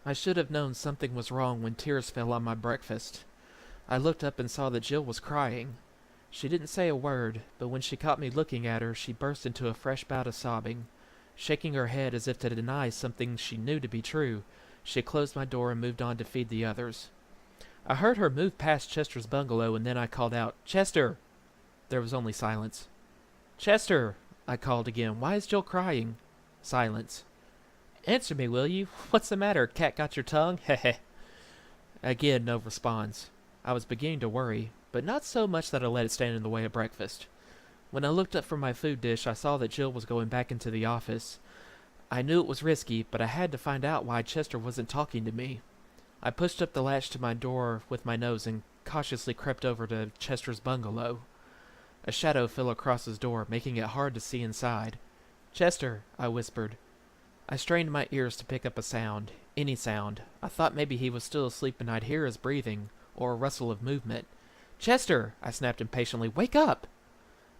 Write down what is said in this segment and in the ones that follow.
I should have known something was wrong when tears fell on my breakfast. I looked up and saw that Jill was crying. She didn't say a word, but when she caught me looking at her, she burst into a fresh bout of sobbing. Shaking her head as if to deny something she knew to be true, she closed my door and moved on to feed the others. I heard her move past Chester's bungalow, and then I called out, "Chester!" There was only silence. "Chester!" I called again. "Why is Jill crying?" Silence. "Answer me, will you? What's the matter? Cat got your tongue? Heh." Again, no response. I was beginning to worry, but not so much that I let it stand in the way of breakfast. When I looked up from my food dish, I saw that Jill was going back into the office. I knew it was risky, but I had to find out why Chester wasn't talking to me. I pushed up the latch to my door with my nose and cautiously crept over to Chester's bungalow. A shadow fell across his door, making it hard to see inside. "Chester," I whispered. I strained my ears to pick up a sound, any sound. I thought maybe he was still asleep and I'd hear his breathing, or a rustle of movement. "Chester!" I snapped impatiently. "Wake up!"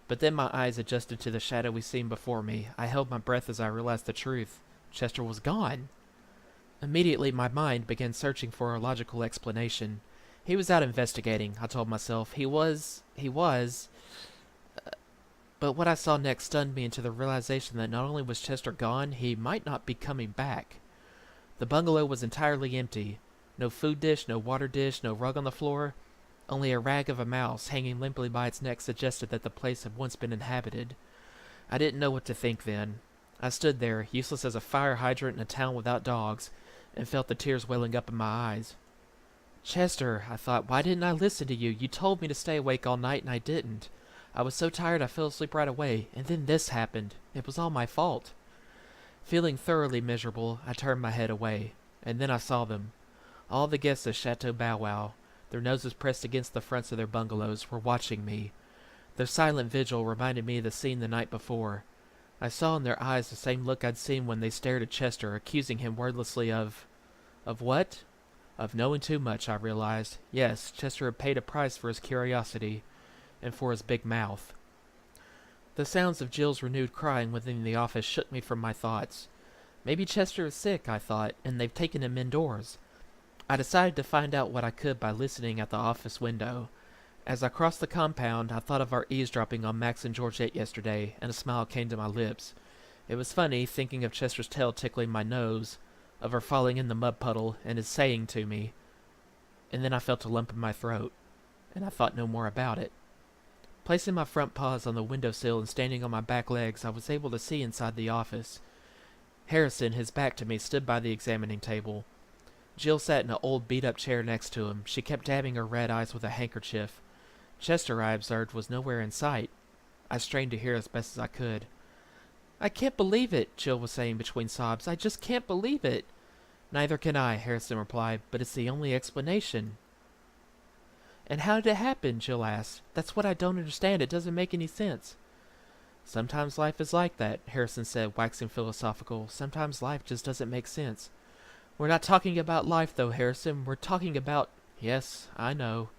But then my eyes adjusted to the shadowy scene before me. I held my breath as I realized the truth. Chester was gone. Immediately my mind began searching for a logical explanation. He was out investigating, I told myself. He was... But what I saw next stunned me into the realization that not only was Chester gone, he might not be coming back. The bungalow was entirely empty. No food dish, no water dish, no rug on the floor. Only a rag of a mouse hanging limply by its neck suggested that the place had once been inhabited. I didn't know what to think then. I stood there, useless as a fire hydrant in a town without dogs, and felt the tears welling up in my eyes. "Chester," I thought, "why didn't I listen to you? You told me to stay awake all night, and I didn't. I was so tired I fell asleep right away, and then this happened. It was all my fault." Feeling thoroughly miserable, I turned my head away, and then I saw them. All the guests of Chateau Bow Wow, their noses pressed against the fronts of their bungalows, were watching me. Their silent vigil reminded me of the scene the night before. I saw in their eyes the same look I'd seen when they stared at Chester, accusing him wordlessly of... Of what? Of knowing too much, I realized. Yes, Chester had paid a price for his curiosity, and for his big mouth. The sounds of Jill's renewed crying within the office shook me from my thoughts. Maybe Chester is sick, I thought, and they've taken him indoors. I decided to find out what I could by listening at the office window. As I crossed the compound, I thought of our eavesdropping on Max and Georgette yesterday, and a smile came to my lips. It was funny, thinking of Chester's tail tickling my nose, of her falling in the mud puddle, and his saying to me. And then I felt a lump in my throat, and I thought no more about it. Placing my front paws on the windowsill and standing on my back legs, I was able to see inside the office. Harrison, his back to me, stood by the examining table. Jill sat in an old beat-up chair next to him. She kept dabbing her red eyes with a handkerchief. Chester, I observed, was nowhere in sight. I strained to hear as best as I could. "I can't believe it," Jill was saying between sobs. "I just can't believe it." "Neither can I," Harrison replied, "but it's the only explanation." "And how did it happen?" Jill asked. "That's what I don't understand. It doesn't make any sense." "Sometimes life is like that," Harrison said, waxing philosophical. "Sometimes life just doesn't make sense." "We're not talking about life, though, Harrison. We're talking about—" "Yes, I know."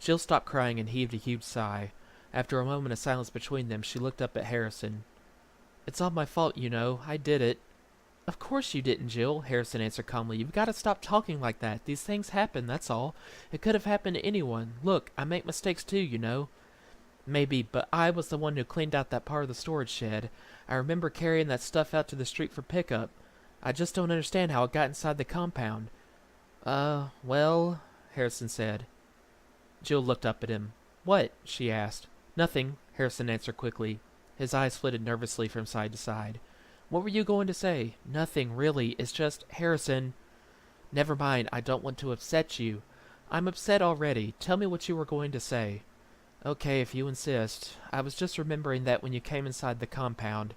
Jill stopped crying and heaved a huge sigh. After a moment of silence between them, she looked up at Harrison. "It's all my fault, you know. I did it." "Of course you didn't, Jill," Harrison answered calmly. "You've got to stop talking like that. These things happen, that's all. It could have happened to anyone. Look, I make mistakes too, you know." "Maybe, but I was the one who cleaned out that part of the storage shed. I remember carrying that stuff out to the street for pickup. I just don't understand how it got inside the compound." Well," Harrison said. Jill looked up at him. "What?" she asked. "Nothing," Harrison answered quickly. His eyes flitted nervously from side to side. "What were you going to say?" "Nothing, really. It's just, Harrison—" "Never mind. I don't want to upset you." "I'm upset already. Tell me what you were going to say." "Okay, if you insist. I was just remembering that when you came inside the compound,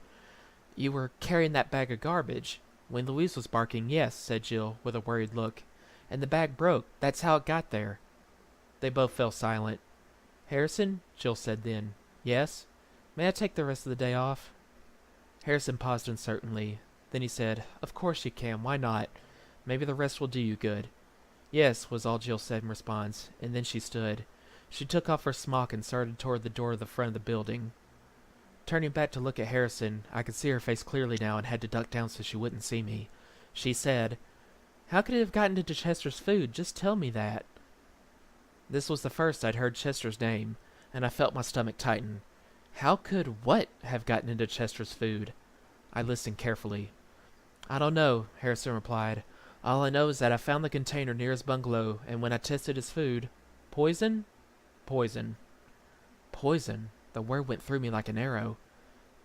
you were carrying that bag of garbage." "When Louise was barking, yes," said Jill, with a worried look. "And the bag broke. That's how it got there." They both fell silent. "Harrison," Jill said then. "Yes?" "May I take the rest of the day off?" Harrison paused uncertainly. Then he said, "Of course you can. Why not? Maybe the rest will do you good." "Yes," was all Jill said in response, and then she stood. She took off her smock and started toward the door of the front of the building. Turning back to look at Harrison, I could see her face clearly now and had to duck down so she wouldn't see me. She said, How could it have gotten into Chester's food? Just tell me that. This was the first I'd heard Chester's name, and I felt my stomach tighten. How could what have gotten into Chester's food? I listened carefully. I don't know, Harrison replied. All I know is that I found the container near his bungalow, and when I tested his food... Poison? Poison. Poison? The word went through me like an arrow.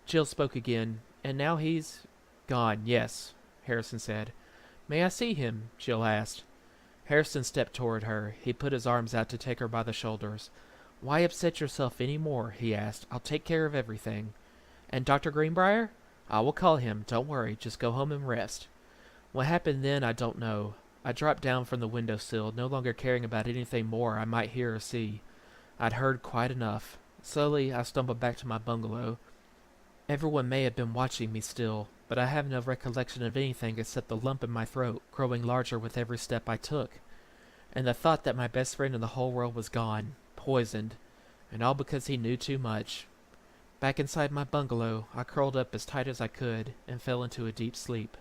Jill spoke again. And now he's... Gone, yes, Harrison said. May I see him? Jill asked. Harrison stepped toward her. He put his arms out to take her by the shoulders. Why upset yourself any more? He asked. I'll take care of everything. And Dr. Greenbrier? I will call him. Don't worry. Just go home and rest. What happened then, I don't know. I dropped down from the windowsill, no longer caring about anything more I might hear or see. I'd heard quite enough. Slowly, I stumbled back to my bungalow. Everyone may have been watching me still, but I have no recollection of anything except the lump in my throat, growing larger with every step I took, and the thought that my best friend in the whole world was gone, poisoned, and all because he knew too much. Back inside my bungalow, I curled up as tight as I could and fell into a deep sleep.